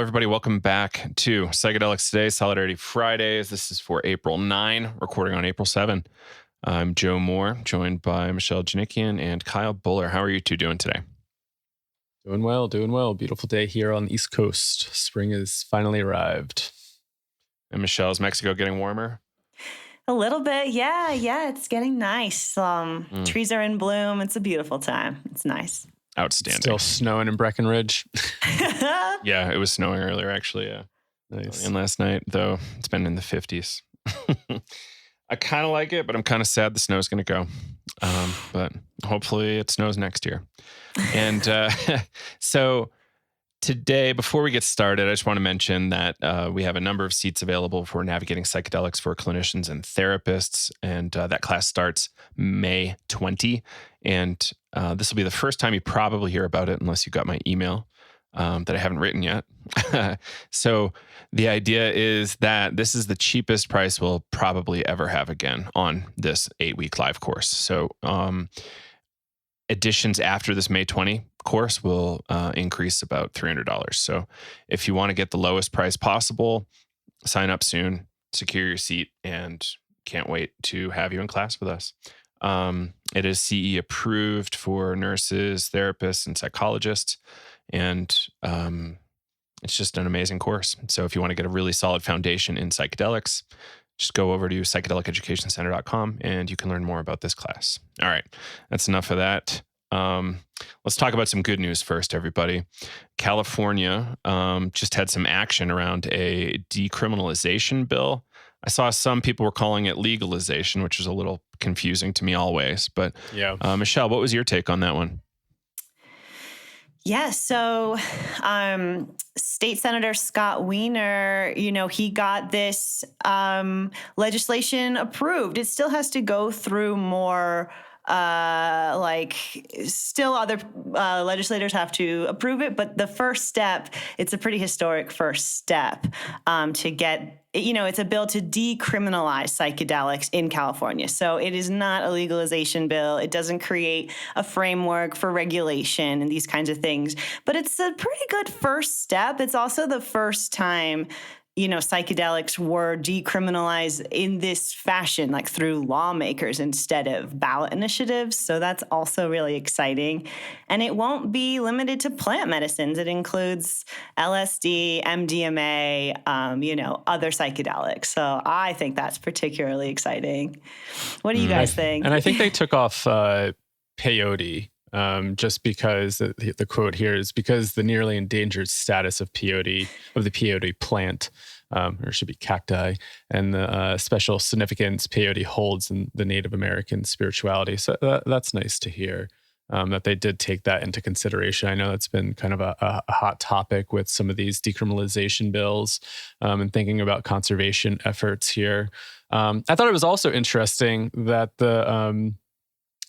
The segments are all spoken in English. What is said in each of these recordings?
everybody. Welcome back to Psychedelics Today, Solidarity Fridays. This is for April 9, recording on April 7. I'm Joe Moore, joined by Michelle Janikian and Kyle Buller. How are you two doing today? Doing well. Beautiful day here on the East Coast. Spring has finally arrived. And Michelle, is Mexico getting warmer? A little bit. Yeah. It's getting nice. Trees are in bloom. It's a beautiful time. It's nice. Outstanding. Still snowing in Breckenridge. Yeah, it was snowing earlier, actually. Yeah. Nice. And last night, though, it's been in the 50s. I kind of like it, but I'm kind of sad the snow's going to go. But hopefully it snows next year. And so today, before we get started, I just want to mention that we have a number of seats available for Navigating Psychedelics for clinicians and therapists. And that class starts May 20. And this will be the first time you probably hear about it, unless you got my email that I haven't written yet. So the idea is that this is the cheapest price we'll probably ever have again on this 8-week live course. So editions after this May 20 course will increase about $300. So if you want to get the lowest price possible, sign up soon, secure your seat, and can't wait to have you in class with us. It is CE approved for nurses, therapists, and psychologists. And it's just an amazing course. So if you want to get a really solid foundation in psychedelics, just go over to psychedeliceducationcenter.com and you can learn more about this class. All right, that's enough of that. Let's talk about some good news first, everybody. California just had some action around a decriminalization bill. I saw some people were calling it legalization, which is a little confusing to me always. But yeah, Michelle, what was your take on that one? Yeah, so State Senator Scott Wiener, he got this legislation approved. It still has to go through more, still other legislators have to approve it. But the first step, it's a pretty historic first step to get, it's a bill to decriminalize psychedelics in California. So it is not a legalization bill. It doesn't create a framework for regulation and these kinds of things. But it's a pretty good first step. It's also the first time psychedelics were decriminalized in this fashion, like through lawmakers instead of ballot initiatives. So that's also really exciting. And it won't be limited to plant medicines. It includes LSD, MDMA, other psychedelics. So I think that's particularly exciting. What do you guys think? And I think they took off peyote. Just because the quote here is because the nearly endangered status of peyote, of the peyote plant, or it should be cacti, and the special significance peyote holds in the Native American spirituality. So that's nice to hear that they did take that into consideration. I know that's been kind of a hot topic with some of these decriminalization bills and thinking about conservation efforts here. I thought it was also interesting that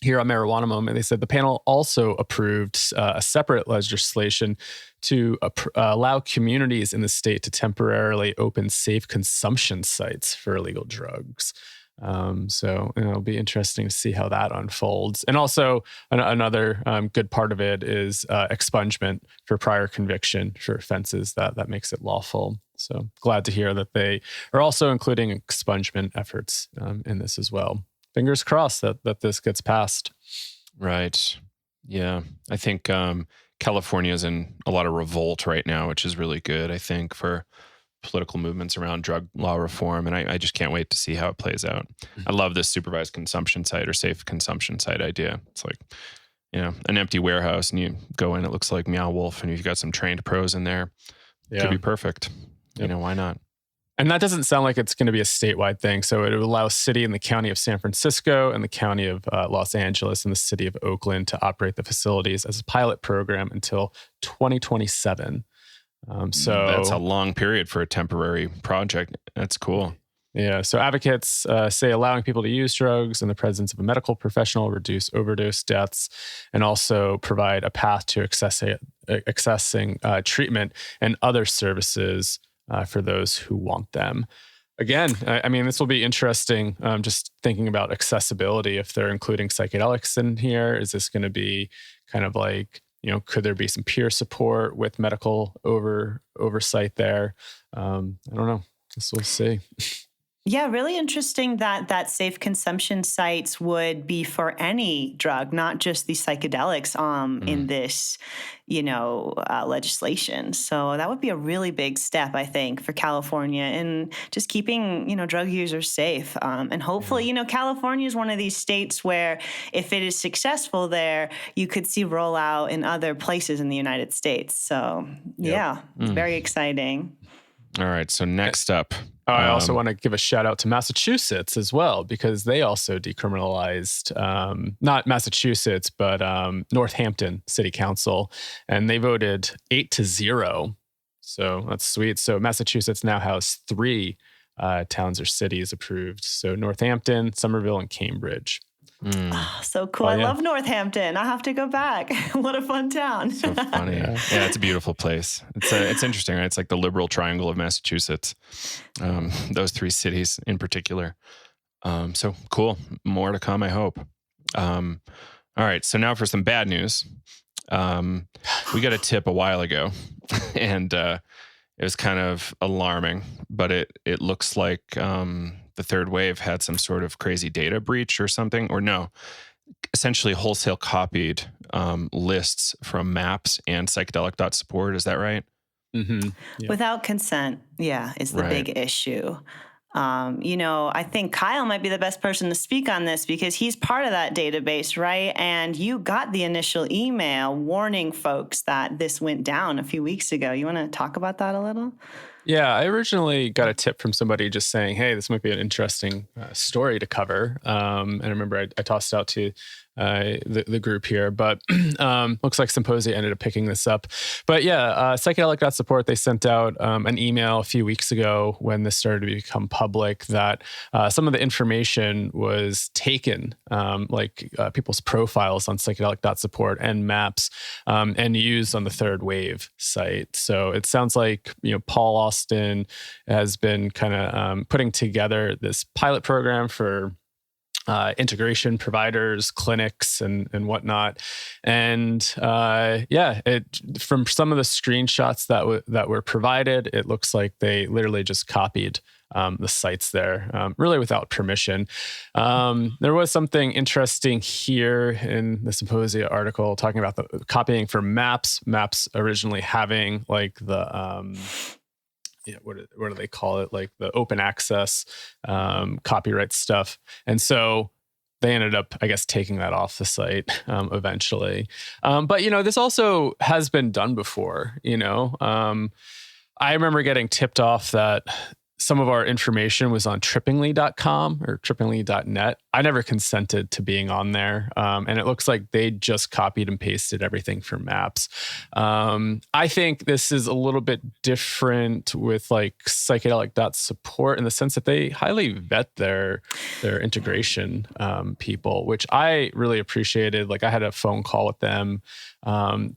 here on Marijuana Moment, they said the panel also approved a separate legislation to allow communities in the state to temporarily open safe consumption sites for illegal drugs. So it'll be interesting to see how that unfolds. And also another good part of it is expungement for prior conviction for offenses that makes it lawful. So glad to hear that they are also including expungement efforts in this as well. Fingers crossed that this gets passed. Right. Yeah. I think California is in a lot of revolt right now, which is really good, I think, for political movements around drug law reform. And I just can't wait to see how it plays out. I love this supervised consumption site or safe consumption site idea. It's like, an empty warehouse and you go in, it looks like Meow Wolf, and you've got some trained pros in there. Yeah. Could be perfect. Yep. Why not? And that doesn't sound like it's going to be a statewide thing. So it would allow city and the county of San Francisco and the county of Los Angeles and the city of Oakland to operate the facilities as a pilot program until 2027. So that's a long period for a temporary project. That's cool. Yeah. So advocates say allowing people to use drugs in the presence of a medical professional will reduce overdose deaths and also provide a path to accessing treatment and other services for those who want them. Again, I mean, this will be interesting. Just thinking about accessibility, if they're including psychedelics in here, is this going to be kind of like Could there be some peer support with medical oversight there? I don't know. Guess we'll see. Yeah, really interesting that safe consumption sites would be for any drug, not just the psychedelics in this, legislation. So that would be a really big step, I think, for California and just keeping, drug users safe. And hopefully, California is one of these states where if it is successful there, you could see rollout in other places in the United States. So it's very exciting. All right. So next up. I also want to give a shout out to Massachusetts as well, because they also decriminalized, not Massachusetts, but Northampton City Council, and they voted 8-0. So that's sweet. So Massachusetts now has 3 towns or cities approved. So Northampton, Somerville, and Cambridge. Oh, so cool. I love Northampton. I have to go back. What a fun town. So funny. Yeah, it's a beautiful place. It's interesting, right? It's like the liberal triangle of Massachusetts. Those 3 cities in particular. So cool. More to come, I hope. All right. So now for some bad news. We got a tip a while ago and it was kind of alarming, but it looks like the third wave had some sort of crazy data breach or something, or no, essentially wholesale copied lists from MAPS and Psychedelic.support. Is that right? Mm-hmm. Yeah. Without consent, is the big issue. I think Kyle might be the best person to speak on this because he's part of that database, right? And you got the initial email warning folks that this went down a few weeks ago. You want to talk about that a little? Yeah, I originally got a tip from somebody just saying, hey, this might be an interesting story to cover. And I remember I tossed it out to the group here, but looks like Psymposia ended up picking this up. But Psychedelic.support, they sent out an email a few weeks ago when this started to become public that some of the information was taken, people's profiles on Psychedelic.support and MAPS, and used on the Third Wave site. So it sounds like, Paul Austin has been kind of putting together this pilot program for integration providers, clinics, and whatnot. And from some of the screenshots that were provided, it looks like they literally just copied the sites there, really without permission. There was something interesting here in the Psymposia article talking about the copying for MAPS originally having like the what do they call it? Like the open access copyright stuff. And so they ended up, I guess, taking that off the site eventually. But, this also has been done before, I remember getting tipped off that some of our information was on trippingly.com or trippingly.net. I never consented to being on there. And it looks like they just copied and pasted everything from MAPS. I think this is a little bit different with like Psychedelic.support in the sense that they highly vet their integration people, which I really appreciated. Like I had a phone call with them. I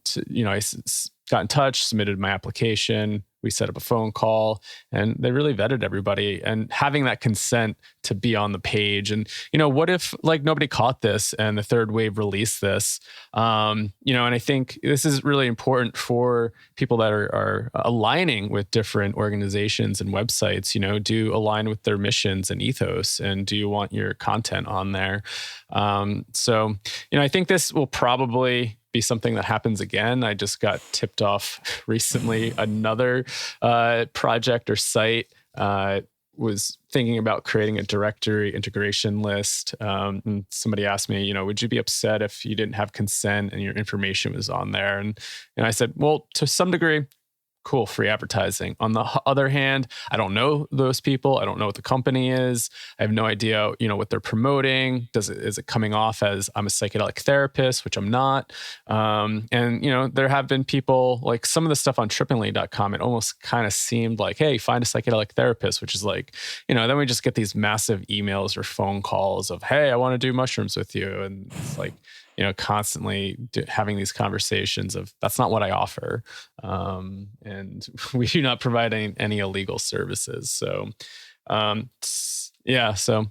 got in touch, submitted my application. We set up a phone call and they really vetted everybody and having that consent to be on the page. And, what if like nobody caught this and the Third Wave released this? And I think this is really important for people that are aligning with different organizations and websites, do align with their missions and ethos, and do you want your content on there? I think this will probably be something that happens again. I just got tipped off recently. Another project or site was thinking about creating a directory integration list. And somebody asked me, would you be upset if you didn't have consent and your information was on there? And I said, well, to some degree, cool, free advertising. On the other hand, I don't know those people. I don't know what the company is. I have no idea, what they're promoting. Is it coming off as I'm a psychedelic therapist, which I'm not? And there have been people like some of the stuff on trippingly.com. It almost kind of seemed like, hey, find a psychedelic therapist, which is like, then we just get these massive emails or phone calls of, hey, I want to do mushrooms with you. And it's like, constantly having these conversations of that's not what I offer. And we do not provide any illegal services. So, so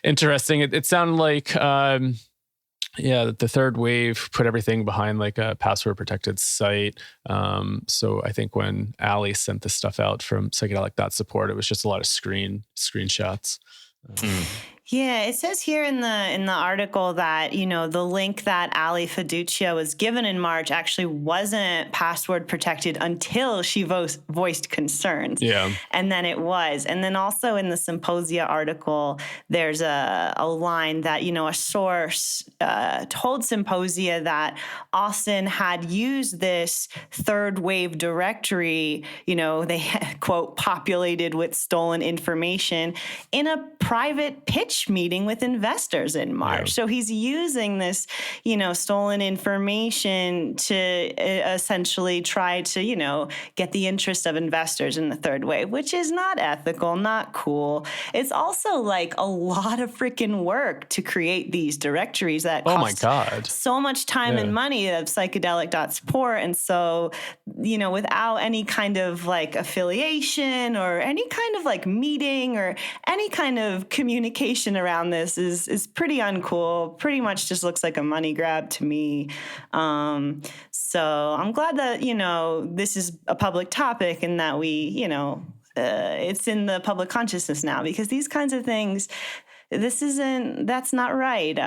interesting. It sounded like, Yeah, the third wave put everything behind like a password protected site. So I think when Ali sent this stuff out from Psychedelic.support, it was just a lot of screenshots. Yeah, it says here in the article that, the link that Ali Fiducia was given in March actually wasn't password protected until she voiced concerns. Yeah. And then it was. And then also in the Psymposia article, there's a line that, a source told Psymposia that Austin had used this third wave directory, they had, quote, populated with stolen information in a private pitch meeting with investors in March. Yeah. So he's using this, stolen information to essentially try to, get the interest of investors in the third wave, which is not ethical, not cool. It's also like a lot of freaking work to create these directories that cost so much time and money of Psychedelic.support. And so, without any kind of like affiliation or any kind of like meeting or any kind of communication around this is pretty uncool. Pretty much just looks like a money grab to me. So I'm glad that, this is a public topic and that we, it's in the public consciousness now, because these kinds of things, that's not right.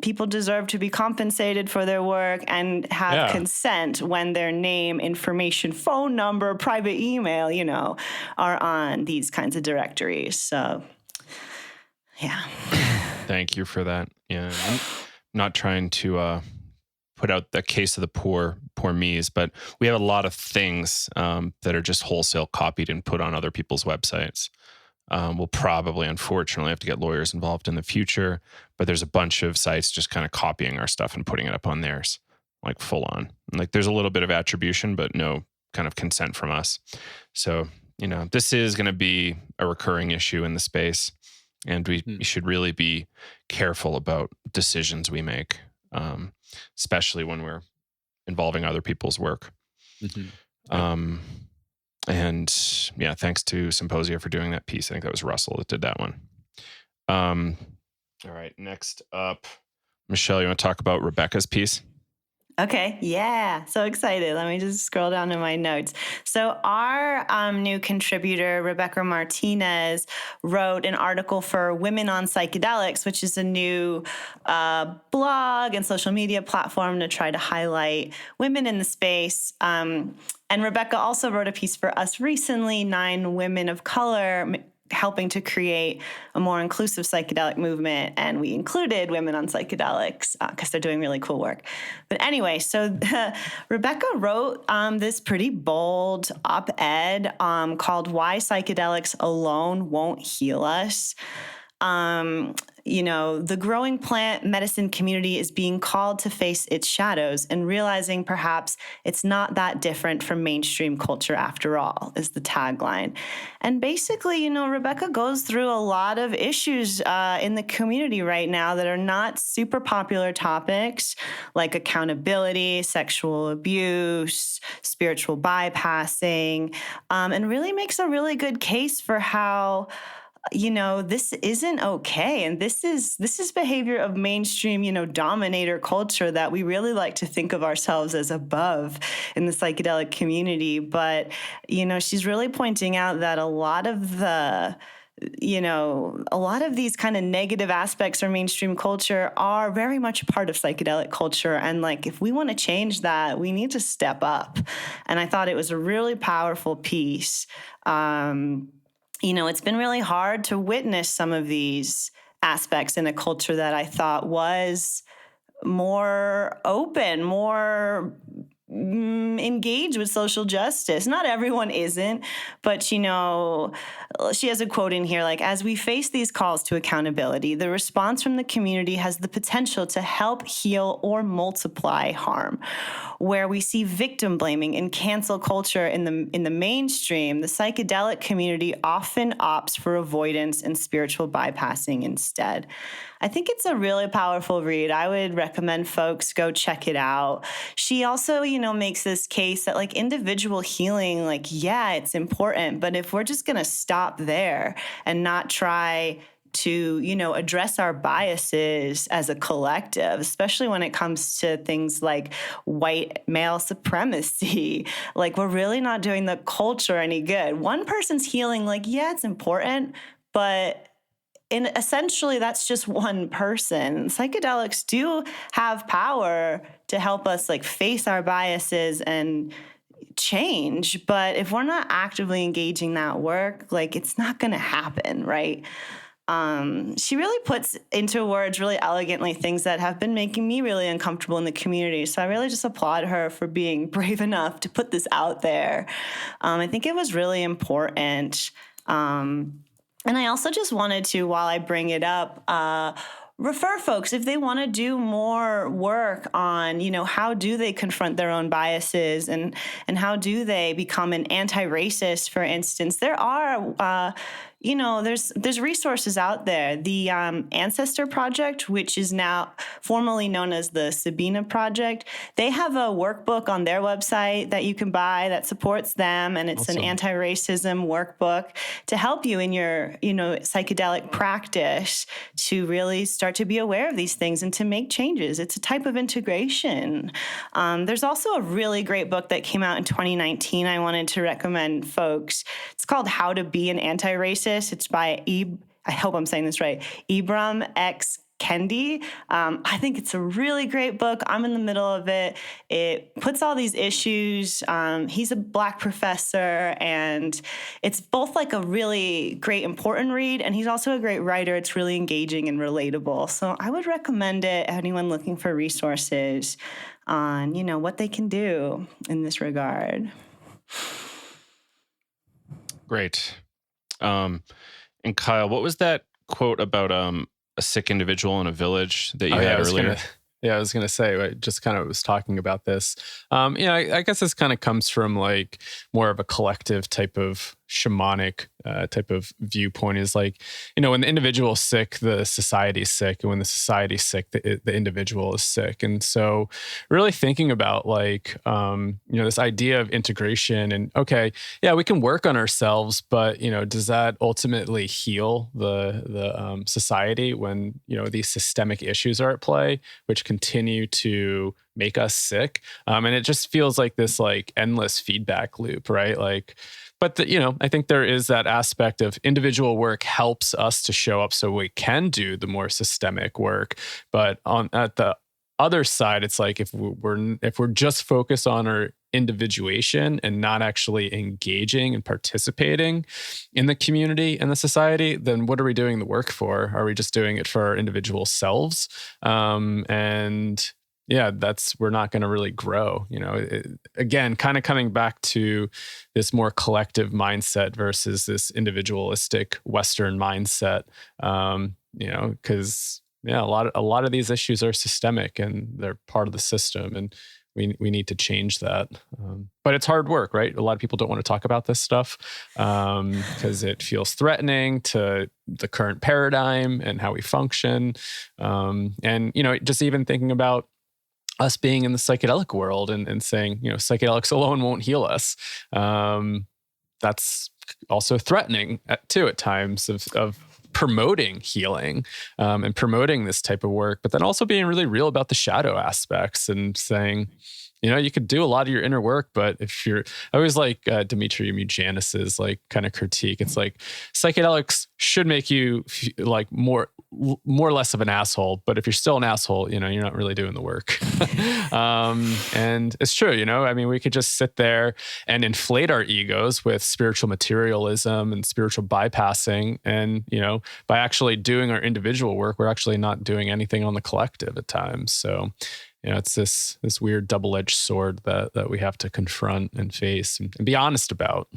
People deserve to be compensated for their work and have consent when their name, information, phone number, private email, are on these kinds of directories. So, yeah. Thank you for that. Yeah. I'm not trying to put out the case of the poor me's, but we have a lot of things that are just wholesale copied and put on other people's websites. We'll probably, unfortunately, have to get lawyers involved in the future, but there's a bunch of sites just kind of copying our stuff and putting it up on theirs, like full on. And like there's a little bit of attribution, but no kind of consent from us. So, this is going to be a recurring issue in the space, and we should really be careful about decisions we make, especially when we're involving other people's work. And yeah, thanks to Psymposia for doing that piece. I think that was Russell that did that one. All right, next up, Michelle, you want to talk about Rebecca's piece? Okay, yeah, so excited. Let me just scroll down to my notes. So our new contributor, Rebecca Martinez, wrote an article for Women on Psychedelics, which is a new blog and social media platform to try to highlight women in the space. And Rebecca also wrote a piece for us recently, 9 Women of Color, helping to create a more inclusive psychedelic movement. And we included Women on Psychedelics because they're doing really cool work. But anyway, so Rebecca wrote this pretty bold op-ed called Why Psychedelics Alone Won't Heal Us. The growing plant medicine community is being called to face its shadows and realizing perhaps it's not that different from mainstream culture after all, is the tagline. And basically, Rebecca goes through a lot of issues in the community right now that are not super popular topics, like accountability, sexual abuse, spiritual bypassing, and really makes a really good case for how this isn't okay. And this is behavior of mainstream, dominator culture that we really like to think of ourselves as above in the psychedelic community. But, she's really pointing out that a lot of these kind of negative aspects of mainstream culture are very much a part of psychedelic culture. And like, if we want to change that, we need to step up. And I thought it was a really powerful piece. It's been really hard to witness some of these aspects in a culture that I thought was more open, more engaged with social justice. Not everyone isn't, but she has a quote in here, like, as we face these calls to accountability, the response from the community has the potential to help heal or multiply harm. Where we see victim blaming and cancel culture in the mainstream, the psychedelic community often opts for avoidance and spiritual bypassing instead. I think it's a really powerful read. I would recommend folks go check it out. She also, makes this case that like individual healing, like, yeah, it's important, but if we're just going to stop there and not try to, address our biases as a collective, especially when it comes to things like white male supremacy. Like, we're really not doing the culture any good. One person's healing, yeah, it's important, but essentially that's just one person. Psychedelics do have power to help us face our biases and change, but if we're not actively engaging that work, it's not going to happen, right? She really puts into words really elegantly things that have been making me really uncomfortable in the community. So I really just applaud her for being brave enough to put this out there. I think it was really important. And I also just wanted to, while I bring it up, refer folks if they want to do more work on, how do they confront their own biases and how do they become an anti-racist, for instance. There are, there's resources out there. The Ancestor Project, which is now formerly known as the Sabina Project, they have a workbook on their website that you can buy that supports them, and it's Awesome. an anti-racism workbook to help you in your, psychedelic practice to really start to be aware of these things and to make changes. It's a type of integration. There's also a really great book that came out in 2019 I wanted to recommend folks. It's called How to Be an Anti-Racist. It's by I hope I'm saying this right, Ibram X. Kendi. I think it's a really great book. I'm in the middle of it. It puts all these issues. He's a Black professor, and it's both a really great, important read, and he's also a great writer. It's really engaging and relatable. So I would recommend it to anyone looking for resources on, what they can do in this regard. Great. And Kyle, what was that quote about a sick individual in a village that you had earlier? I was going to say, I just kind of was talking about this. I guess this kind of comes from more of a collective type of shamanic type of viewpoint, is when the individual is sick, the society is sick. And when the society is sick, the individual is sick. And so really thinking about this idea of integration and, okay, yeah, we can work on ourselves, but, does that ultimately heal the society when, these systemic issues are at play, which continue to make us sick? And it just feels like this endless feedback loop, right? But I think there is that aspect of individual work helps us to show up so we can do the more systemic work. But at the other side, it's if we're just focused on our individuation and not actually engaging and participating in the community and the society, then what are we doing the work for? Are we just doing it for our individual selves? Yeah, we're not going to really grow. Again, kind of coming back to this more collective mindset versus this individualistic Western mindset. Because a lot of these issues are systemic and they're part of the system, and we need to change that. But it's hard work, right? A lot of people don't want to talk about this stuff because it feels threatening to the current paradigm and how we function. And just even thinking about us being in the psychedelic world and saying, psychedelics alone won't heal us. That's also threatening at times of promoting healing and promoting this type of work, but then also being really real about the shadow aspects and saying, you could do a lot of your inner work, but if I always like Dimitri Mujanis's kind of critique. It's psychedelics should make you more or less of an asshole, but if you're still an asshole, you're not really doing the work. And it's true, we could just sit there and inflate our egos with spiritual materialism and spiritual bypassing. And, by actually doing our individual work, we're actually not doing anything on the collective at times. So, it's this weird double-edged sword that we have to confront and face and be honest about.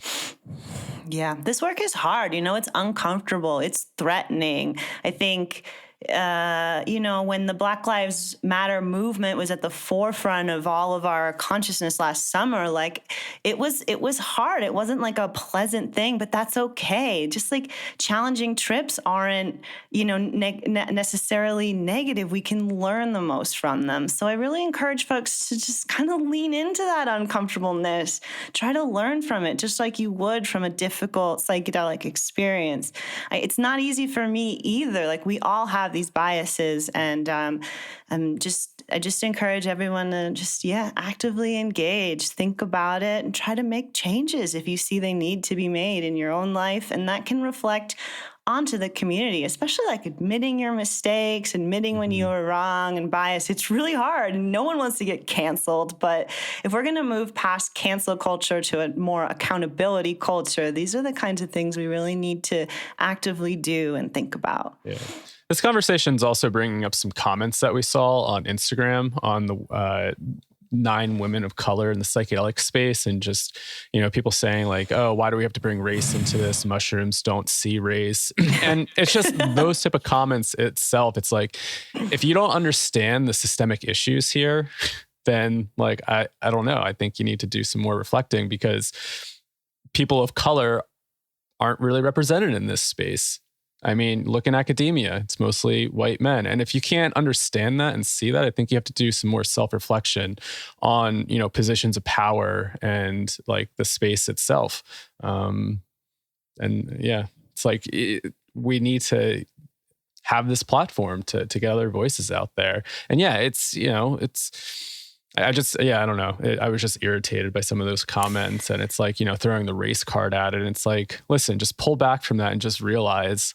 Yeah, this work is hard. It's uncomfortable. It's threatening. I think when the Black Lives Matter movement was at the forefront of all of our consciousness last summer, like it was hard. It wasn't like a pleasant thing, but that's okay. Just like challenging trips aren't, necessarily negative. We can learn the most from them. So I really encourage folks to just kind of lean into that uncomfortableness, try to learn from it, just like you would from a difficult psychedelic experience. It's not easy for me either. Like we all have these biases, and I just encourage everyone to just actively engage, think about it, and try to make changes if you see they need to be made in your own life, and that can reflect onto the community, especially like admitting your mistakes, admitting when you were wrong and biased. It's really hard. No one wants to get canceled, but if we're going to move past cancel culture to a more accountability culture, these are the kinds of things we really need to actively do and think about. Yeah. This conversation is also bringing up some comments that we saw on Instagram on the 9 women of color in the psychedelic space, and just, people saying like, oh, why do we have to bring race into this? Mushrooms don't see race. And it's just those type of comments itself. It's like, if you don't understand the systemic issues here, then like, I don't know. I think you need to do some more reflecting, because people of color aren't really represented in this space. I mean, look in academia, it's mostly white men. And if you can't understand that and see that, I think you have to do some more self-reflection on, positions of power and like the space itself. It's like we need to have this platform to get other voices out there. And I don't know. I was just irritated by some of those comments, and it's like, throwing the race card at it. And it's like, listen, just pull back from that and just realize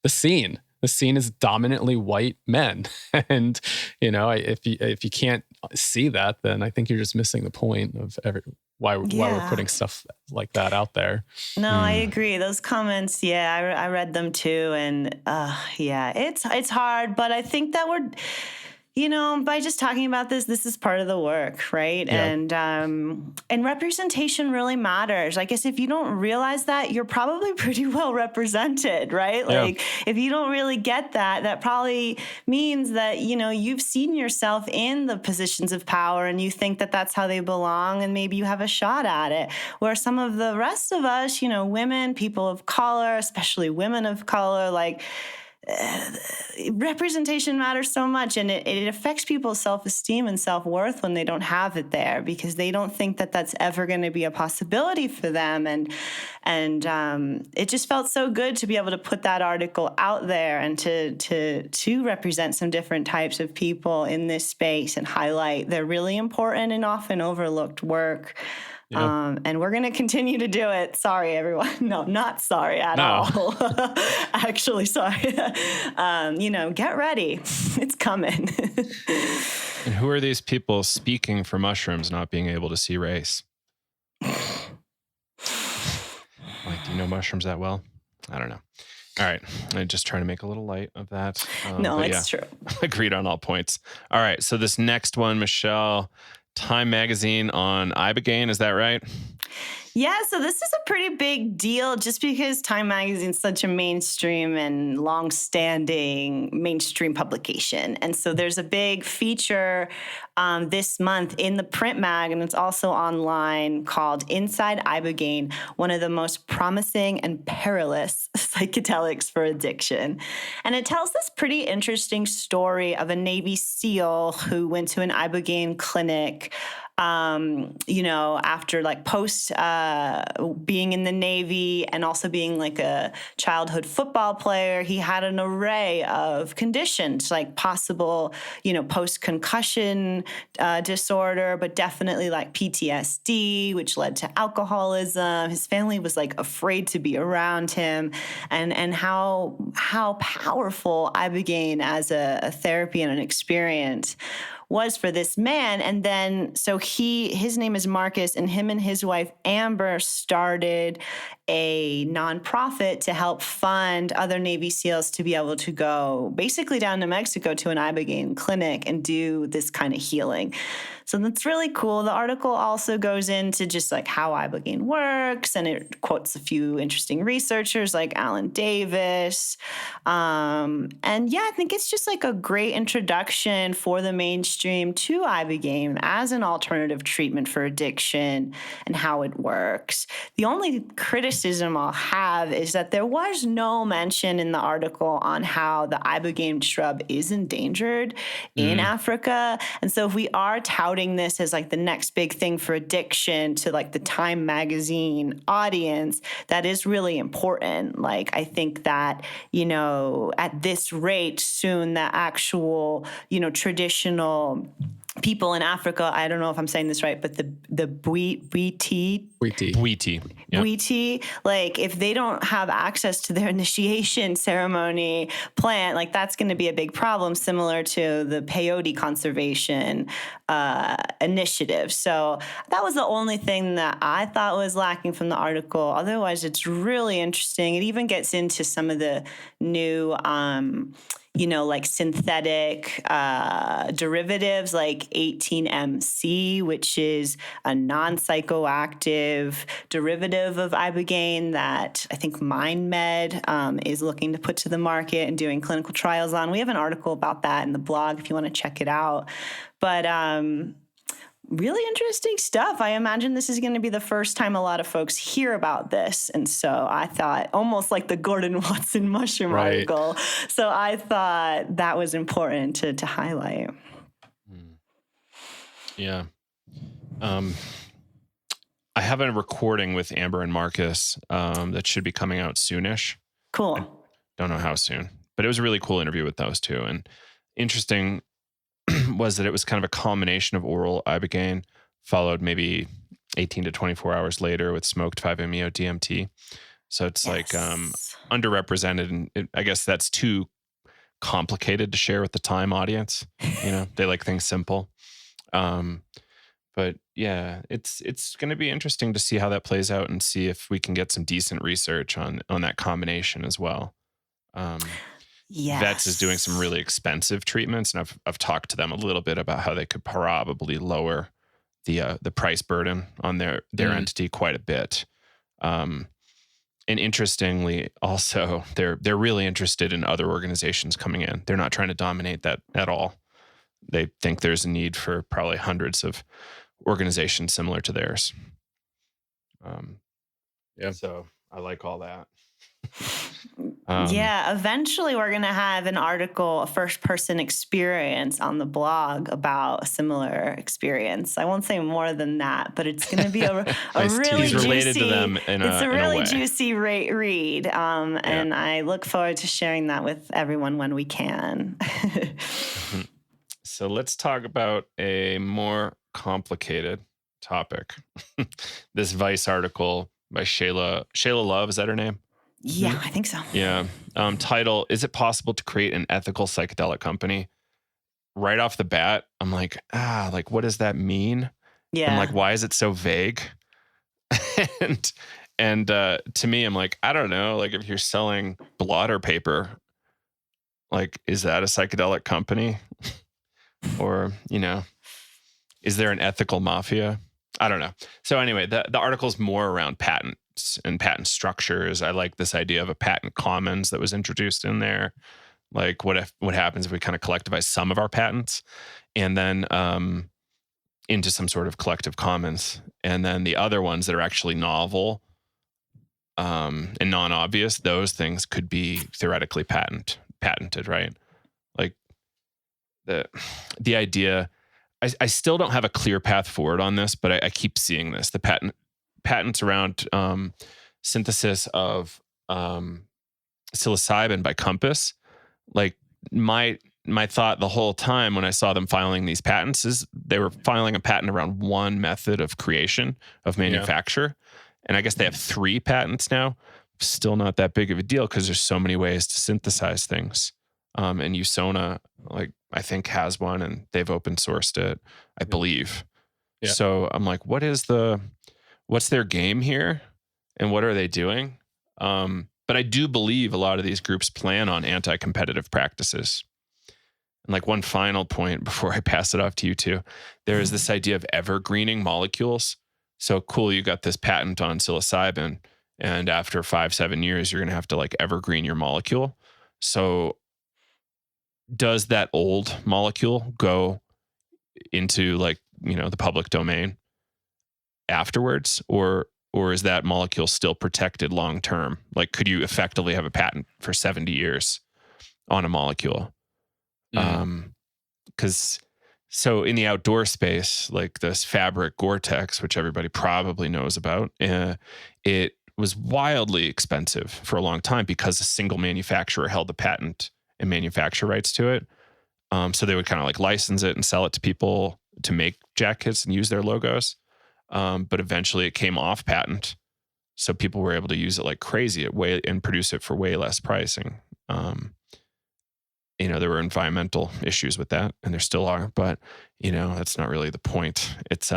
the scene is dominantly white men. And, if you can't see that, then I think you're just missing the point of why we're putting stuff like that out there. No, I agree. Those comments, I read them too. And it's hard, but I think that we're, by just talking about this is part of the work, right? Yeah. And representation really matters. I guess if you don't realize that, you're probably pretty well represented, right? Like if you don't really get that, that probably means that, you've seen yourself in the positions of power and you think that that's how they belong, and maybe you have a shot at it. Where some of the rest of us, women, people of color, especially women of color, like, representation matters so much, and it affects people's self-esteem and self-worth when they don't have it there, because they don't think that that's ever going to be a possibility for them. And it just felt so good to be able to put that article out there and to represent some different types of people in this space and highlight their really important and often overlooked work. Yeah. And we're going to continue to do it. Sorry, everyone. No, not sorry at all. Actually, sorry. Get ready. It's coming. And who are these people speaking for mushrooms not being able to see race? Like, do you know mushrooms that well? I don't know. All right. I'm just trying to make a little light of that. It's true. Agreed on all points. All right. So this next one, Michelle, Time Magazine on ibogaine, is that right? Yeah, so this is a pretty big deal just because Time Magazine is such a mainstream and long-standing mainstream publication. And so there's a big feature this month in the print mag, and it's also online, called Inside Ibogaine, one of the most promising and perilous psychedelics for addiction. And it tells this pretty interesting story of a Navy SEAL who went to an ibogaine clinic after like post being in the Navy and also being like a childhood football player. He had an array of conditions, like possible, post-concussion disorder, but definitely like PTSD, which led to alcoholism. His family was like afraid to be around him, and how powerful ibogaine as a therapy and an experience was for this man. And then, so his name is Marcus, and him and his wife Amber started a nonprofit to help fund other Navy SEALs to be able to go basically down to Mexico to an ibogaine clinic and do this kind of healing. So that's really cool. The article also goes into just like how ibogaine works, and it quotes a few interesting researchers like Alan Davis. And yeah, I think it's just like a great introduction for the mainstream to ibogaine as an alternative treatment for addiction and how it works. The only criticism I'll have is that there was no mention in the article on how the ibogaine shrub is endangered in Africa. And so if we are touting this as like the next big thing for addiction to like the Time magazine audience, that is really important. Like, I think that, you know, at this rate, soon the actual, you know, traditional people in Africa, I don't know if I'm saying this right, but the Bwiti, like if they don't have access to their initiation ceremony plant, like that's going to be a big problem, similar to the peyote conservation initiative. So that was the only thing that I thought was lacking from the article. Otherwise, it's really interesting. It even gets into some of the new you know, like synthetic derivatives like 18MC, which is a non-psychoactive derivative of ibogaine that I think MindMed is looking to put to the market and doing clinical trials on. We have an article about that in the blog if you want to check it out. But really interesting stuff. I imagine this is going to be the first time a lot of folks hear about this. And so I thought, almost like the Gordon Watson mushroom article. So I thought that was important to highlight. Yeah. I have a recording with Amber and Marcus that should be coming out soonish. Cool. I don't know how soon, but it was a really cool interview with those two. And interesting was that it was kind of a combination of oral ibogaine followed maybe 18 to 24 hours later with smoked 5-MeO DMT. So it's like underrepresented, and I guess that's too complicated to share with the Time audience. You know, they like things simple. But yeah, it's going to be interesting to see how that plays out and see if we can get some decent research on that combination as well. Vets is doing some really expensive treatments, and I've talked to them a little bit about how they could probably lower the price burden on their entity quite a bit. And interestingly, also they're really interested in other organizations coming in. They're not trying to dominate that at all. They think there's a need for probably hundreds of organizations similar to theirs. So I like all that. Eventually we're going to have an article, a first-person experience on the blog about a similar experience. I won't say more than that, but it's going to be a really related juicy, to them it's a really juicy read. And I look forward to sharing that with everyone when we can. So let's talk about a more complicated topic. This Vice article by Shayla Love, is that her name? Yeah, I think so. Yeah. Title, Is It Possible to Create an Ethical Psychedelic Company? Right off the bat, I'm like, what does that mean? Yeah. I'm like, why is it so vague? and to me, I'm like, I don't know. Like, if you're selling blotter paper, like, is that a psychedelic company? Or, you know, is there an ethical mafia? I don't know. So anyway, the article's more around patents and patent structures. I like this idea of a patent commons that was introduced in there. Like, what happens if we kind of collectivize some of our patents and then into some sort of collective commons, and then the other ones that are actually novel and non-obvious, those things could be theoretically patented, right? Like the idea. I still don't have a clear path forward on this, but I keep seeing this. The patents around synthesis of psilocybin by Compass. Like, my thought the whole time when I saw them filing these patents is they were filing a patent around one method of creation, of manufacture. And I guess they have 3 patents now. Still not that big of a deal because there's so many ways to synthesize things. And USONA, like, I think has one, and they've open sourced it, I believe. Yeah. So I'm like, what's their game here, and what are they doing? But I do believe a lot of these groups plan on anti-competitive practices. And like one final point before I pass it off to you two, there is this idea of evergreening molecules. So cool, you got this patent on psilocybin, and after 5-7 years, you're going to have to like evergreen your molecule. So does that old molecule go into like, the public domain afterwards, or is that molecule still protected long term? Like, could you effectively have a patent for 70 years on a molecule? Because so in the outdoor space, like this fabric Gore-Tex, which everybody probably knows about, it was wildly expensive for a long time because a single manufacturer held the patent and manufacture rights to it. So they would kind of like license it and sell it to people to make jackets and use their logos. But eventually it came off patent. So people were able to use it like crazy and produce it for way less pricing. There were environmental issues with that, and there still are, but that's not really the point. It's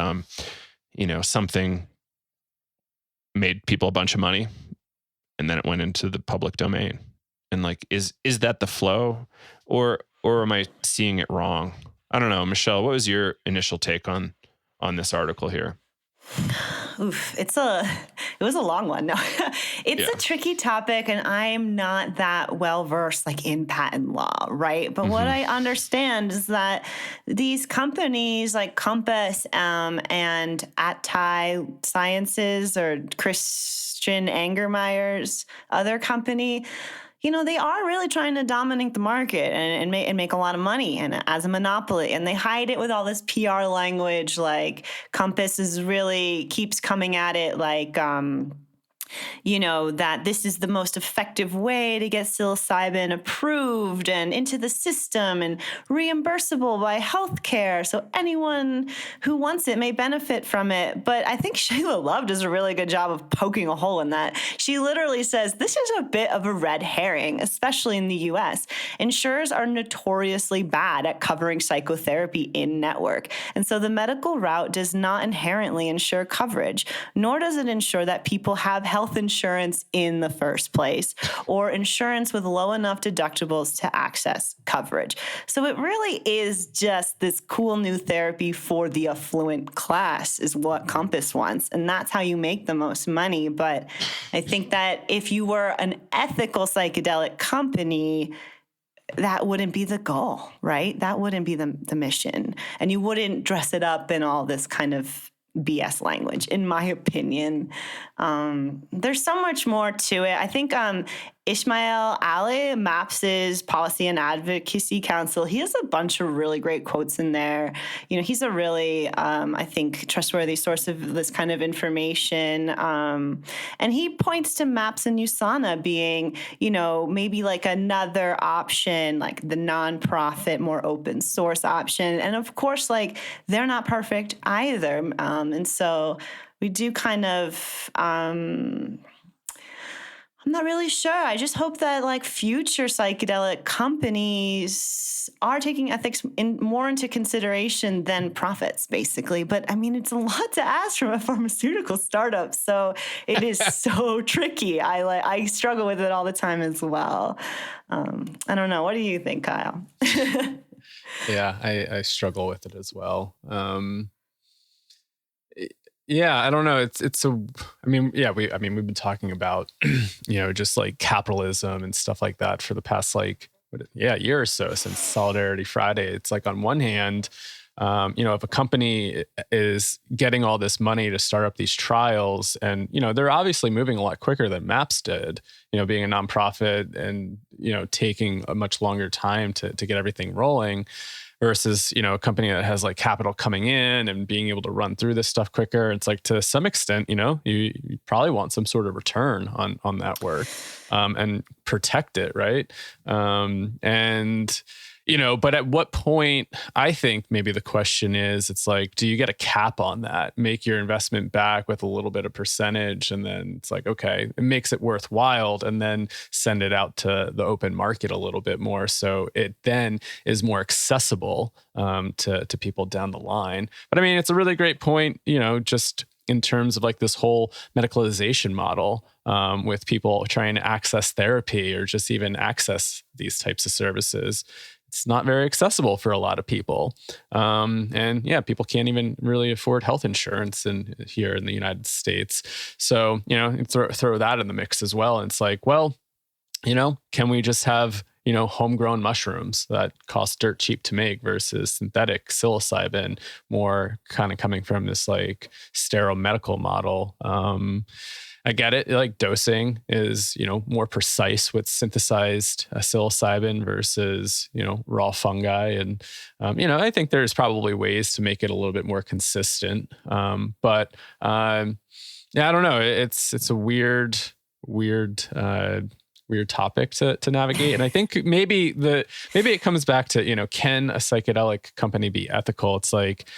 something made people a bunch of money, and then it went into the public domain. And like, is that the flow, or am I seeing it wrong? I don't know. Michelle, what was your initial take on this article here? Oof, it was a long one. No, it's a tricky topic, and I'm not that well versed like in patent law, right? But what I understand is that these companies like Compass and Atai Sciences or Christian Angermeyer's other company, they are really trying to dominate the market and make a lot of money and as a monopoly. And they hide it with all this PR language, like Compass keeps coming at it like, that this is the most effective way to get psilocybin approved and into the system and reimbursable by healthcare. So anyone who wants it may benefit from it. But I think Shayla Love does a really good job of poking a hole in that. She literally says, this is a bit of a red herring, especially in the US. Insurers are notoriously bad at covering psychotherapy in network. And so the medical route does not inherently ensure coverage, nor does it ensure that people have health insurance in the first place or insurance with low enough deductibles to access coverage. So it really is just this cool new therapy for the affluent class is what Compass wants. And that's how you make the most money. But I think that if you were an ethical psychedelic company, that wouldn't be the goal, right? That wouldn't be the mission. And you wouldn't dress it up in all this kind of BS language, in my opinion. There's so much more to it. I think Ismail Ali, MAPS's Policy and Advocacy Council, he has a bunch of really great quotes in there. He's a really, I think, trustworthy source of this kind of information. And he points to MAPS and USANA being, maybe like another option, like the nonprofit, more open source option. And of course, like they're not perfect either. And so we do kind of, I'm not really sure. I just hope that like future psychedelic companies are taking ethics more into consideration than profits, basically. But I mean, it's a lot to ask from a pharmaceutical startup. So it is so tricky. I struggle with it all the time as well. I don't know. What do you think, Kyle? Yeah, I struggle with it as well. Yeah, I don't know. We've been talking about, just like capitalism and stuff like that for the past year or so since Solidarity Friday. It's like on one hand, if a company is getting all this money to start up these trials and, they're obviously moving a lot quicker than MAPS did, being a nonprofit and, taking a much longer time to get everything rolling. Versus, a company that has like capital coming in and being able to run through this stuff quicker. It's like to some extent, you probably want some sort of return on that work and protect it, right? And But at what point, I think maybe the question is, it's like, do you get a cap on that? Make your investment back with a little bit of percentage, and then it's like, okay, it makes it worthwhile, and then send it out to the open market a little bit more, so it then is more accessible to people down the line. But I mean, it's a really great point, just in terms of like this whole medicalization model, with people trying to access therapy or just even access these types of services. It's not very accessible for a lot of people. And yeah, people can't even really afford health insurance here in the United States. So, throw that in the mix as well. And it's like, well, can we just have, homegrown mushrooms that cost dirt cheap to make versus synthetic psilocybin, more kind of coming from this like sterile medical model. I get it. Like dosing is, more precise with synthesized psilocybin versus, raw fungi. And, I think there's probably ways to make it a little bit more consistent. But yeah, I don't know. It's a weird topic to navigate. And I think maybe it comes back to, can a psychedelic company be ethical? It's like,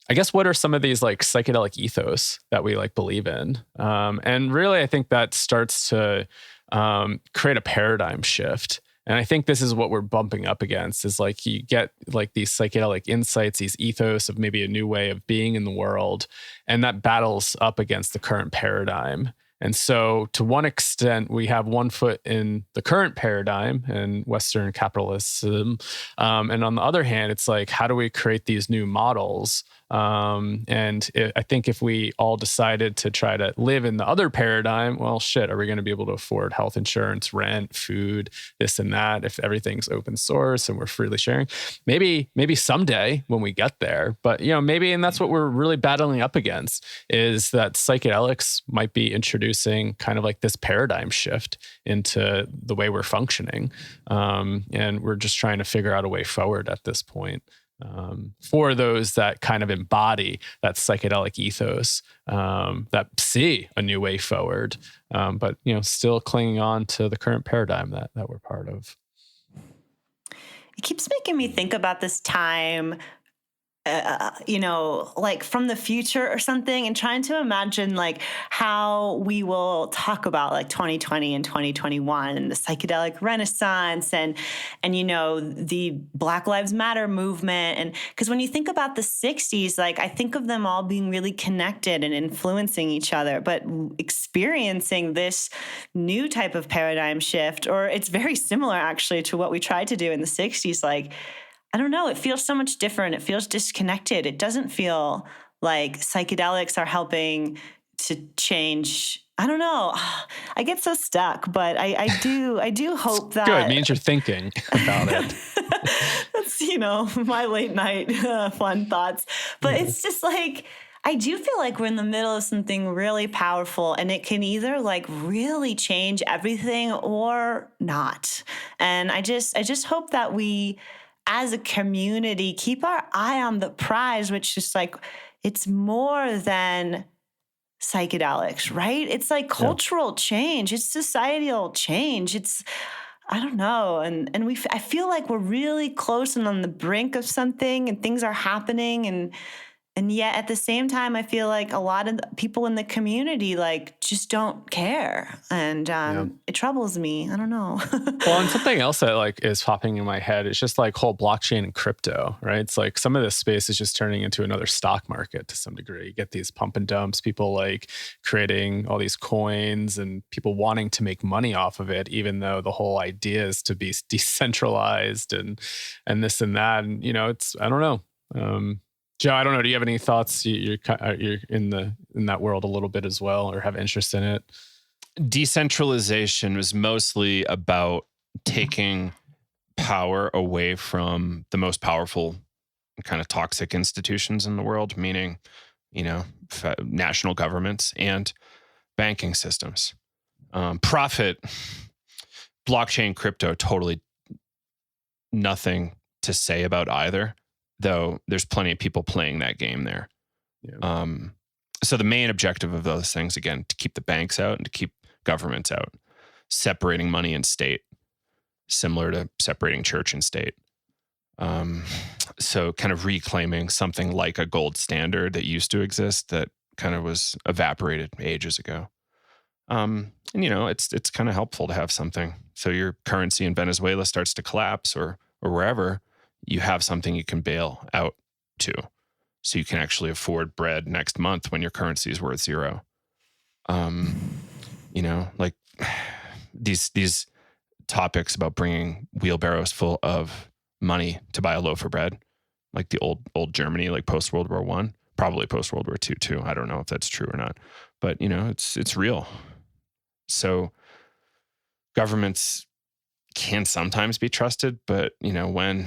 I guess, what are some of these like psychedelic ethos that we like believe in? And really, I think that starts to create a paradigm shift. And I think this is what we're bumping up against, is like you get like these psychedelic insights, these ethos of maybe a new way of being in the world, and that battles up against the current paradigm. And so to one extent, we have one foot in the current paradigm and Western capitalism. And on the other hand, it's like, how do we create these new models? I think if we all decided to try to live in the other paradigm, well, shit, are we going to be able to afford health insurance, rent, food, this and that, if everything's open source and we're freely sharing? Maybe someday when we get there, but maybe, and that's what we're really battling up against, is that psychedelics might be introducing kind of like this paradigm shift into the way we're functioning. And we're just trying to figure out a way forward at this point. For those that kind of embody that psychedelic ethos, that see a new way forward, but still clinging on to the current paradigm that we're part of. It keeps making me think about this time, like from the future or something, and trying to imagine like how we will talk about like 2020 and 2021 and the psychedelic renaissance and the Black Lives Matter movement. And because when you think about the 60s, like I think of them all being really connected and influencing each other, but experiencing this new type of paradigm shift, or it's very similar actually to what we tried to do in the 60s, like I don't know. It feels so much different. It feels disconnected. It doesn't feel like psychedelics are helping to change. I don't know. I get so stuck, but I do hope that. Good. It means you're thinking about it. That's, my late night fun thoughts. But it's just like, I do feel like we're in the middle of something really powerful, and it can either like really change everything or not. And I just hope that we, as a community, keep our eye on the prize, which is like, it's more than psychedelics, right? It's like cultural change. It's societal change. It's, I don't know. And I feel like we're really close and on the brink of something, and things are happening. And yet at the same time, I feel like a lot of the people in the community like just don't care. And it troubles me. I don't know. Well, and something else that like is popping in my head is just like whole blockchain and crypto, right? It's like some of this space is just turning into another stock market to some degree. You get these pump and dumps, people like creating all these coins and people wanting to make money off of it, even though the whole idea is to be decentralized and this and that. And, it's, I don't know. Joe, I don't know. Do you have any thoughts? You're in that world a little bit as well, or have interest in it? Decentralization was mostly about taking power away from the most powerful kind of toxic institutions in the world, meaning, national governments and banking systems. Profit, blockchain, crypto, totally nothing to say about either, though there's plenty of people playing that game there. Yeah. So the main objective of those things, again, to keep the banks out and to keep governments out, separating money and state, similar to separating church and state. So kind of reclaiming something like a gold standard that used to exist that kind of was evaporated ages ago. And it's kind of helpful to have something. So your currency in Venezuela starts to collapse or wherever, you have something you can bail out to. So you can actually afford bread next month when your currency is worth zero. Like these topics about bringing wheelbarrows full of money to buy a loaf of bread, like the old Germany, like post World War I, probably post World War II too. I don't know if that's true or not, but it's real. So governments can sometimes be trusted, but when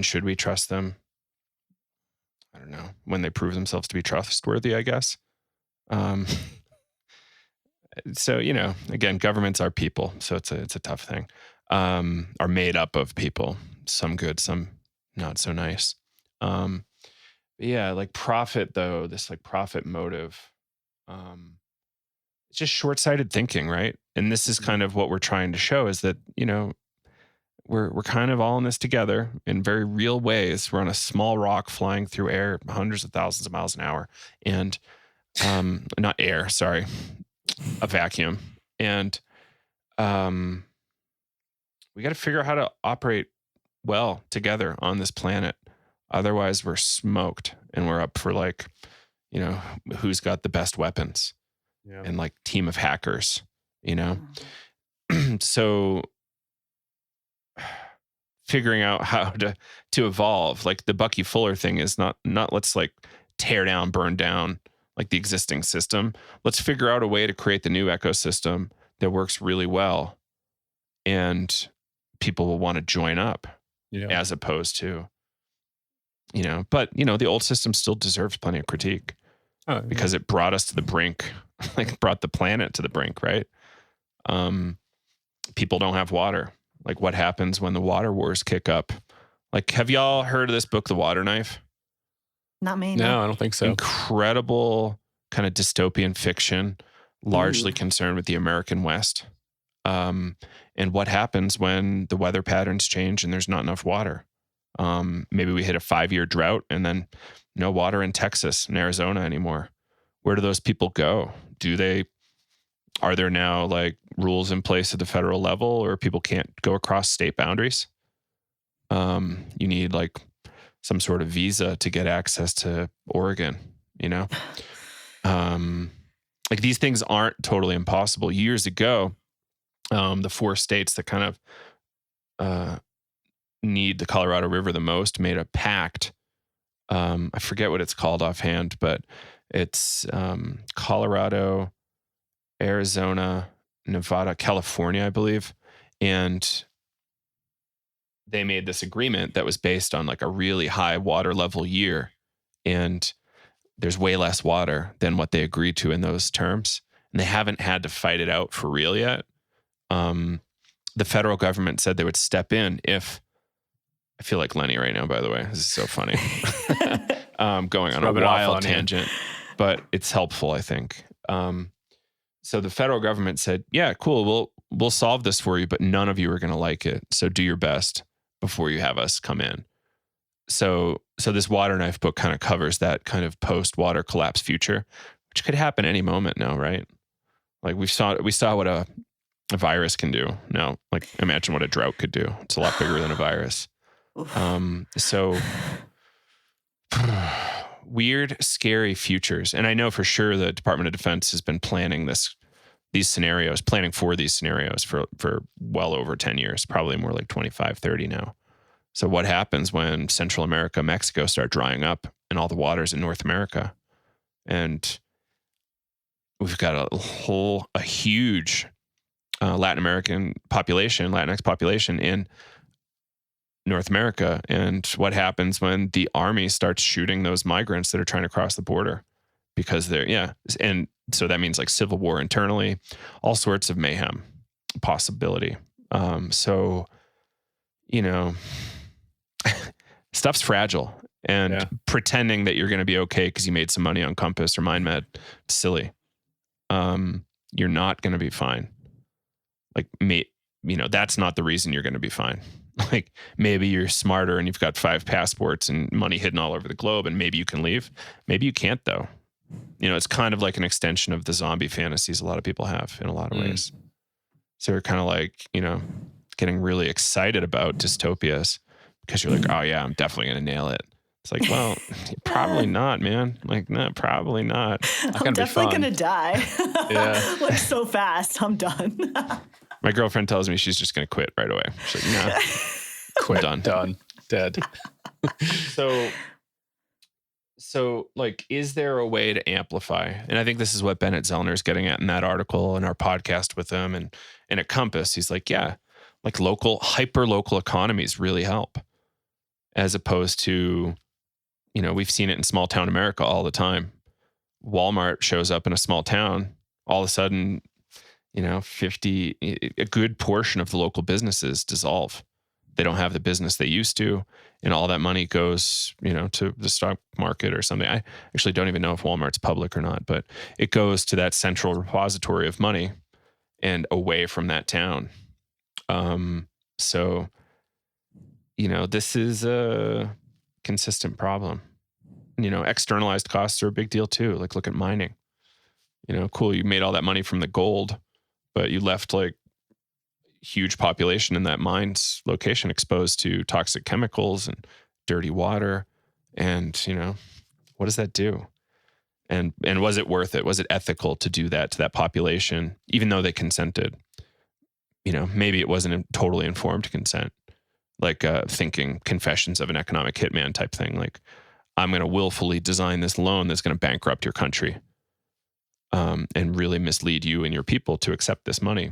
should we trust them? I don't know. When they prove themselves to be trustworthy, I guess. So again, governments are people, so it's a tough thing. Are made up of people, some good, some not so nice. Yeah, like profit though, this like profit motive. It's just short-sighted thinking, right? And this is kind of what we're trying to show is that we're kind of all in this together in very real ways. We're on a small rock flying through air, hundreds of thousands of miles an hour, and not air, sorry, a vacuum. And we got to figure out how to operate well together on this planet. Otherwise, we're smoked, and we're up for who's got the best weapons, and like team of hackers, So figuring out how to evolve, like the Bucky Fuller thing is not let's like tear down, burn down like the existing system. Let's figure out a way to create the new ecosystem that works really well, and people will want to join up, as opposed to, but the old system still deserves plenty of critique because it brought us to the brink, like brought the planet to the brink, right? People don't have water. Like what happens when the water wars kick up? Like, have y'all heard of this book, The Water Knife? Not me. No, I don't think so. Incredible kind of dystopian fiction, largely concerned with the American West. And what happens when the weather patterns change and there's not enough water? Maybe we hit a 5-year drought and then no water in Texas and Arizona anymore. Where do those people go? Are there now like rules in place at the federal level, or people can't go across state boundaries? You need like some sort of visa to get access to Oregon, like these things aren't totally impossible. Years ago, the 4 states that kind of need the Colorado River the most made a pact. I forget what it's called offhand, but it's Colorado, Arizona, Nevada, California, I believe. And they made this agreement that was based on like a really high water level year. And there's way less water than what they agreed to in those terms. And they haven't had to fight it out for real yet. The federal government said they would step in if, I feel like Lenny right now, by the way. This is so funny. Going on a wild tangent, but it's helpful, I think. So the federal government said, yeah, cool. We'll solve this for you, but none of you are going to like it. So do your best before you have us come in. So this Water Knife book kind of covers that kind of post-water collapse future, which could happen any moment now, right? Like we saw what a virus can do. Now, like imagine what a drought could do. It's a lot bigger than a virus. So weird, scary futures. And I know for sure the Department of Defense has been planning for these scenarios for well over 10 years, probably more like 25, 30 now. So what happens when Central America, Mexico start drying up and all the waters in North America? And we've got a huge Latinx population in North America. And what happens when the army starts shooting those migrants that are trying to cross the border? Because and so that means like civil war internally, all sorts of mayhem possibility. Stuff's fragile, and pretending that you're going to be okay because you made some money on Compass or MindMed, silly. You're not going to be fine. Like, that's not the reason you're going to be fine. Like maybe you're smarter and you've got 5 passports and money hidden all over the globe, and maybe you can leave. Maybe you can't though. It's kind of like an extension of the zombie fantasies a lot of people have in a lot of ways. So you're kind of like, getting really excited about dystopias because you're like, oh yeah, I'm definitely going to nail it. It's like, well, probably not, man. Like, no, probably not. I'm definitely going to die. Yeah. Like so fast. I'm done. My girlfriend tells me she's just going to quit right away. She's like, nah, quit. Done. Dead. So like, is there a way to amplify? And I think this is what Bennett Zellner's getting at in that article and our podcast with him and at Compass. He's like, yeah, like hyper local economies really help, as opposed to, we've seen it in small town America all the time. Walmart shows up in a small town, all of a sudden, a good portion of the local businesses dissolve. They don't have the business they used to, and all that money goes, to the stock market or something. I actually don't even know if Walmart's public or not, but it goes to that central repository of money and away from that town. So, this is a consistent problem. Externalized costs are a big deal too. Like look at mining. Cool, you made all that money from the gold, but you left like huge population in that mine's location exposed to toxic chemicals and dirty water. And, what does that do? And was it worth it? Was it ethical to do that to that population, even though they consented? Maybe it wasn't a totally informed consent, like thinking Confessions of an Economic Hitman type thing. Like, I'm going to willfully design this loan that's going to bankrupt your country and really mislead you and your people to accept this money.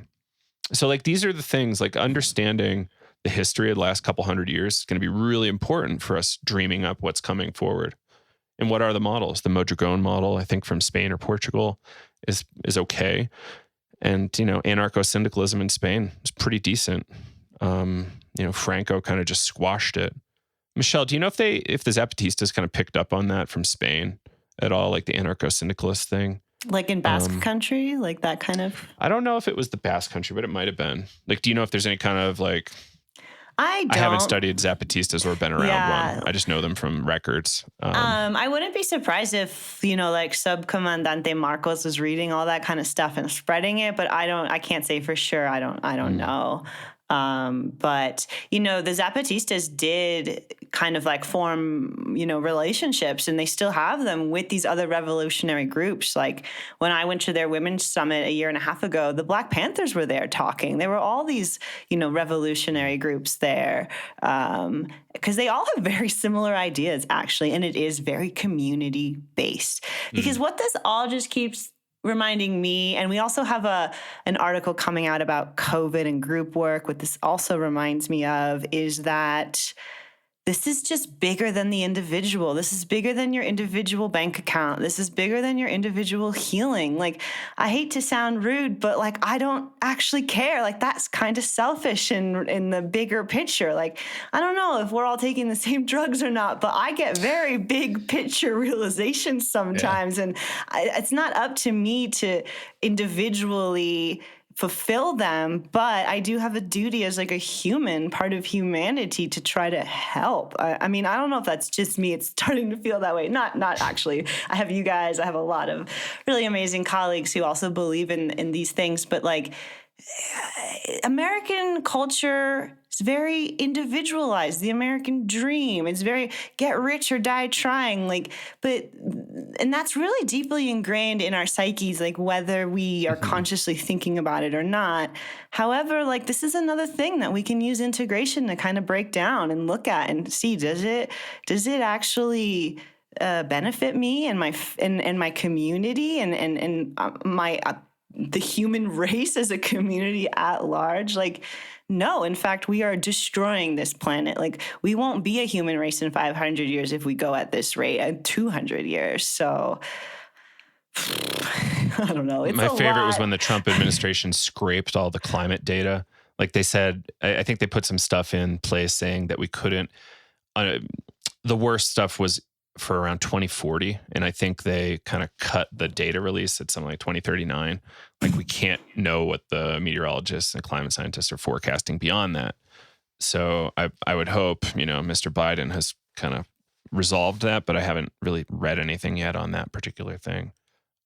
So like, these are the things, like understanding the history of the last couple hundred years is going to be really important for us dreaming up what's coming forward. And what are the models? The Mondragon model, I think from Spain or Portugal is okay. And, anarcho-syndicalism in Spain is pretty decent. Franco kind of just squashed it. Michelle, do you know if the Zapatistas kind of picked up on that from Spain at all, like the anarcho-syndicalist thing? Like in Basque Country, like that kind of? I don't know if it was the Basque Country, but it might have been. Like, do you know if there's any kind of like... I haven't studied Zapatistas or been around one. I just know them from records. I wouldn't be surprised if, like Subcomandante Marcos was reading all that kind of stuff and spreading it, but I can't say for sure. I don't know. But, the Zapatistas did kind of like form, relationships, and they still have them with these other revolutionary groups. Like when I went to their women's summit a year and a half ago, the Black Panthers were there talking. There were all these, revolutionary groups there, because they all have very similar ideas, actually. And it is very community based, because what this all just keeps reminding me, and we also have an article coming out about COVID and group work. What this also reminds me of is that this is just bigger than the individual. This is bigger than your individual bank account. This is bigger than your individual healing. Like, I hate to sound rude, but like, I don't actually care. Like, that's kind of selfish in the bigger picture. Like, I don't know if we're all taking the same drugs or not, but I get very big picture realizations sometimes. Yeah. And it's not up to me to individually fulfill them, but I do have a duty as like a human, part of humanity, to try to help. I mean, I don't know if that's just me. It's starting to feel that way. Not actually. I have you guys. I have a lot of really amazing colleagues who also believe in these things, but like American culture is very individualized. The American dream, it's very get rich or die trying. And that's really deeply ingrained in our psyches, like whether we are consciously thinking about it or not. However, like this is another thing that we can use integration to kind of break down and look at and see, does it actually benefit me and my community and my the human race as a community at large? Like, no, in fact, we are destroying this planet. Like, we won't be a human race in 500 years if we go at this rate at 200 years. So I don't know. My favorite was when the Trump administration scraped all the climate data. Like they said, I think they put some stuff in place saying that we couldn't, the worst stuff was for around 2040. And I think they kind of cut the data release at something like 2039. Like we can't know what the meteorologists and climate scientists are forecasting beyond that. So I would hope, Mr. Biden has kind of resolved that, but I haven't really read anything yet on that particular thing.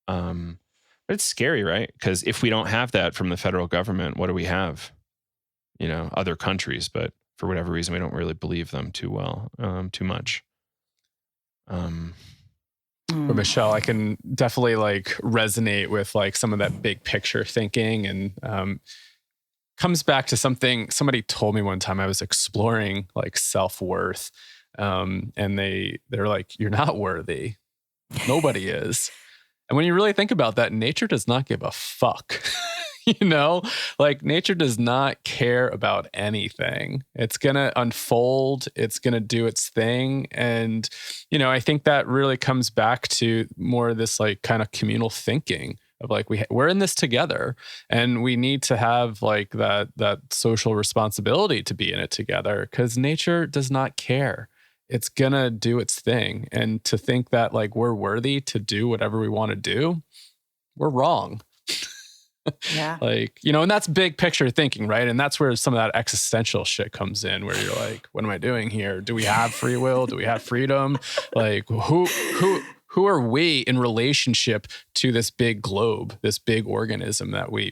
But it's scary, right? Because if we don't have that from the federal government, what do we have? Other countries, but for whatever reason, we don't really believe them too much. But Michelle, I can definitely resonate with some of that big picture thinking, and comes back to something somebody told me one time. I was exploring self-worth, and they're like, "You're not worthy. Nobody is." And when you really think about that, nature does not give a fuck. Nature does not care about anything. It's going to unfold. It's going to do its thing. And, I think that really comes back to more of this kind of communal thinking of we're in this together, and we need to have that social responsibility to be in it together, because nature does not care. It's going to do its thing. And to think that we're worthy to do whatever we want to do, we're wrong. Yeah. And that's big picture thinking, right? And that's where some of that existential shit comes in, where you're like, what am I doing here? Do we have free will? Do we have freedom? Who are we in relationship to this big globe, this big organism that we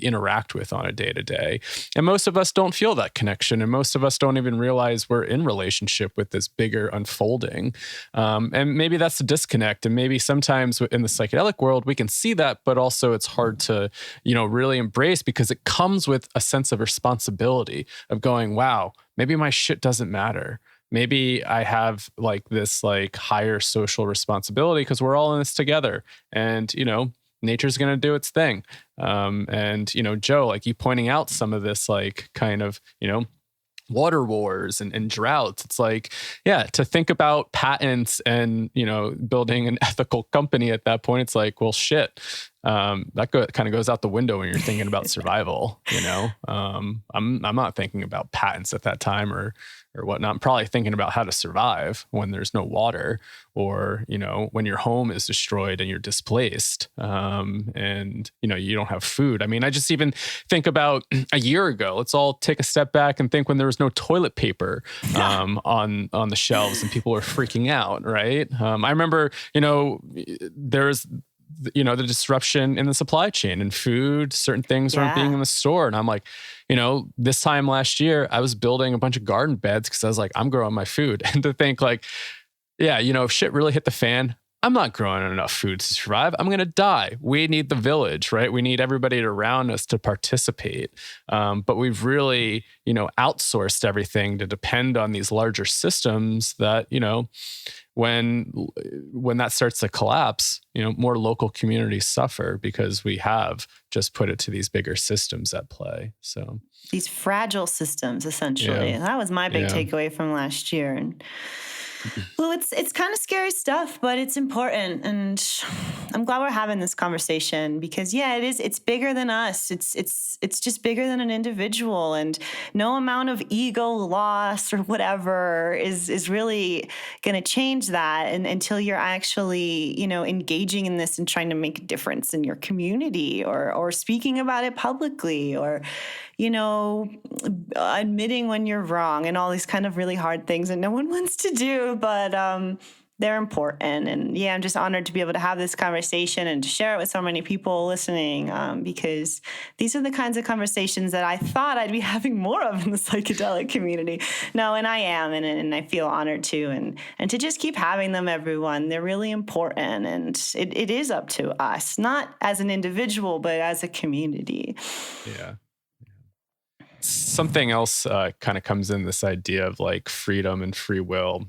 interact with on a day-to-day? And most of us don't feel that connection, and most of us don't even realize we're in relationship with this bigger unfolding. And maybe that's the disconnect. And maybe sometimes in the psychedelic world, we can see that, but also it's hard to, really embrace, because it comes with a sense of responsibility of going, wow, maybe my shit doesn't matter. Maybe I have this higher social responsibility, because we're all in this together, and, nature's going to do its thing. And, Joe, you pointing out some of this, kind of, water wars and droughts. It's to think about patents and, building an ethical company at that point. It's well, shit. That kind of goes out the window when you're thinking about survival. I'm not thinking about patents at that time or whatnot. I'm probably thinking about how to survive when there's no water, or when your home is destroyed and you're displaced, and you don't have food. I mean, I just even think about a year ago. Let's all take a step back and think when there was no toilet paper on the shelves and people were freaking out, right? I remember there's the disruption in the supply chain and food, certain things weren't being in the store. And I'm this time last year, I was building a bunch of garden beds because I was I'm growing my food. And to think if shit really hit the fan, I'm not growing enough food to survive. I'm going to die. We need the village, right? We need everybody around us to participate. But we've really, outsourced everything to depend on these larger systems that, when that starts to collapse, more local communities suffer because we have just put it to these bigger systems at play. So these fragile systems, essentially. Yeah. That was my big takeaway from last year. And well, it's kind of scary stuff, but it's important, and I'm glad we're having this conversation, because it is. It's bigger than us. It's just bigger than an individual, and no amount of ego loss or whatever is really going to change that, and until you're actually engaging in this and trying to make a difference in your community, or speaking about it publicly, or admitting when you're wrong, and all these kind of really hard things that no one wants to do, but they're important. And I'm just honored to be able to have this conversation and to share it with so many people listening, because these are the kinds of conversations that I thought I'd be having more of in the psychedelic community. No, and I am, and I feel honored to, and to just keep having them, everyone. They're really important, and it is up to us, not as an individual, but as a community. Yeah. Something else kind of comes in, this idea of freedom and free will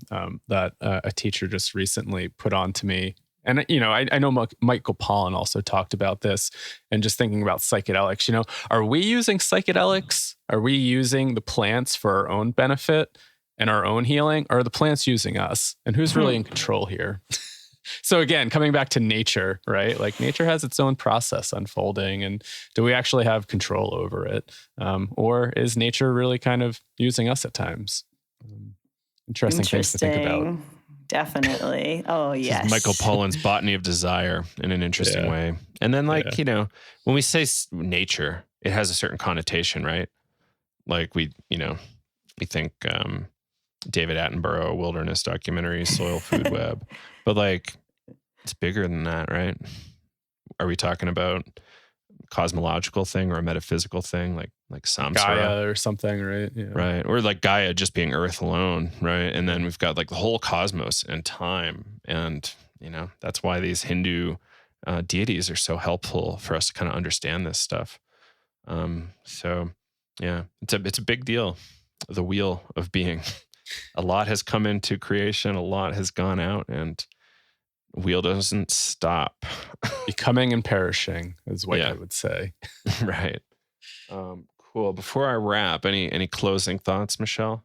that a teacher just recently put on to me. And, I know Michael Pollan also talked about this, and just thinking about psychedelics, are we using psychedelics? Are we using the plants for our own benefit and our own healing? Or are the plants using us? And who's really in control here? So again, coming back to nature, right? Nature has its own process unfolding, and do we actually have control over it? Or is nature really kind of using us at times? Interesting things to think about. Definitely. Oh, yes. Michael Pollan's Botany of Desire in an interesting way. And then when we say nature, it has a certain connotation, right? We We think David Attenborough wilderness documentary, soil food web, but like it's bigger than that, right? Are we talking about cosmological thing or a metaphysical thing like samsara Gaia or something, right? Yeah. Right, or like Gaia just being Earth alone, right? And then we've got like the whole cosmos and time, and that's why these Hindu deities are so helpful for us to kind of understand this stuff. So yeah, it's a big deal. The wheel of being. A lot has come into creation, a lot has gone out, and wheel doesn't stop. Becoming and perishing is what I would say. Right. Cool. Before I wrap, any closing thoughts, Michelle?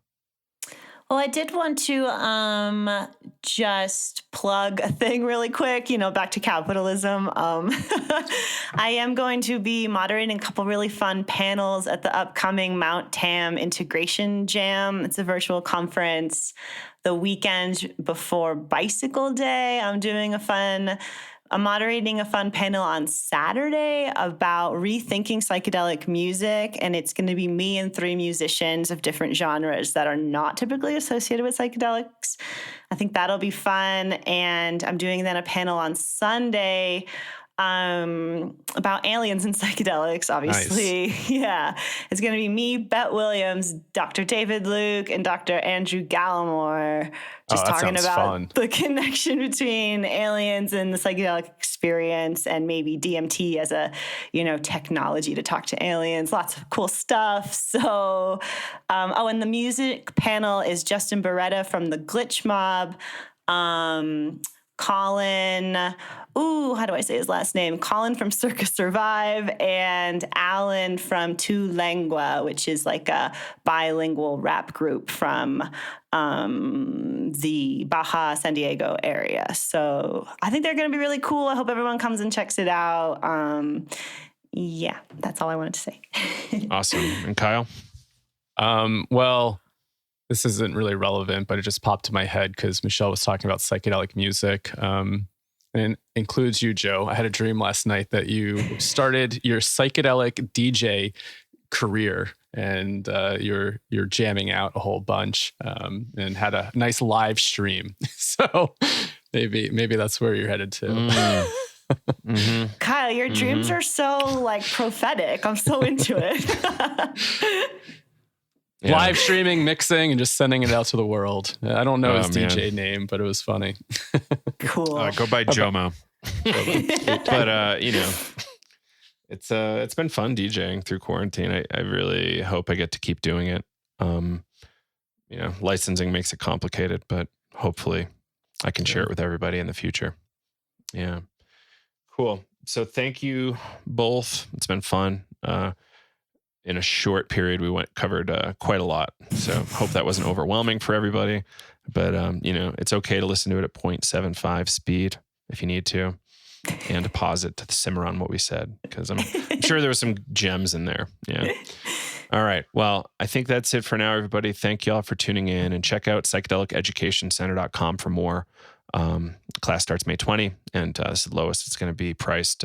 Well, I did want to just plug a thing really quick, back to capitalism. I am going to be moderating a couple really fun panels at the upcoming Mount Tam Integration Jam. It's a virtual conference the weekend before Bicycle Day. I'm moderating a fun panel on Saturday about rethinking psychedelic music, and it's going to be me and 3 musicians of different genres that are not typically associated with psychedelics. I think that'll be fun, and I'm doing then a panel on Sunday about aliens and psychedelics, obviously. Nice. Yeah. It's going to be me, Bet Williams, Dr. David Luke, and Dr. Andrew Gallimore just talking about the connection between aliens and the psychedelic experience, and maybe DMT as a, technology to talk to aliens. Lots of cool stuff. So, and the music panel is Justin Beretta from the Glitch Mob, Colin, how do I say his last name? Colin from Circus Survive, and Alan from Tu Lengua, which is like a bilingual rap group from the Baja San Diego area. So I think they're going to be really cool. I hope everyone comes and checks it out. Yeah, that's all I wanted to say. Awesome. And Kyle? Well, this isn't really relevant, but it just popped to my head because Michelle was talking about psychedelic music. And it includes you, Joe. I had a dream last night that you started your psychedelic DJ career, and you're jamming out a whole bunch, and had a nice live stream. So maybe that's where you're headed to. Mm-hmm. Kyle, your dreams are so prophetic. I'm so into it. Yeah. Live streaming, mixing, and just sending it out to the world. I don't know his DJ name, but it was funny. Cool. Go by Jomo. But it's been fun DJing through quarantine. I really hope I get to keep doing it. Licensing makes it complicated, but hopefully I can share it with everybody in the future. Yeah. Cool. So thank you both. It's been fun. In a short period, we covered quite a lot. So hope that wasn't overwhelming for everybody. But, it's okay to listen to it at 0.75 speed if you need to, and to pause it to simmer on what we said, because I'm sure there was some gems in there. Yeah. All right. Well, I think that's it for now, everybody. Thank you all for tuning in, and check out psychedeliceducationcenter.com for more. Class starts May 20, and this is the lowest it's going to be priced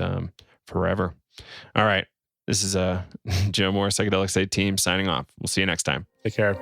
forever. All right. This is Joe Moore, Psychedelics 8 team, signing off. We'll see you next time. Take care.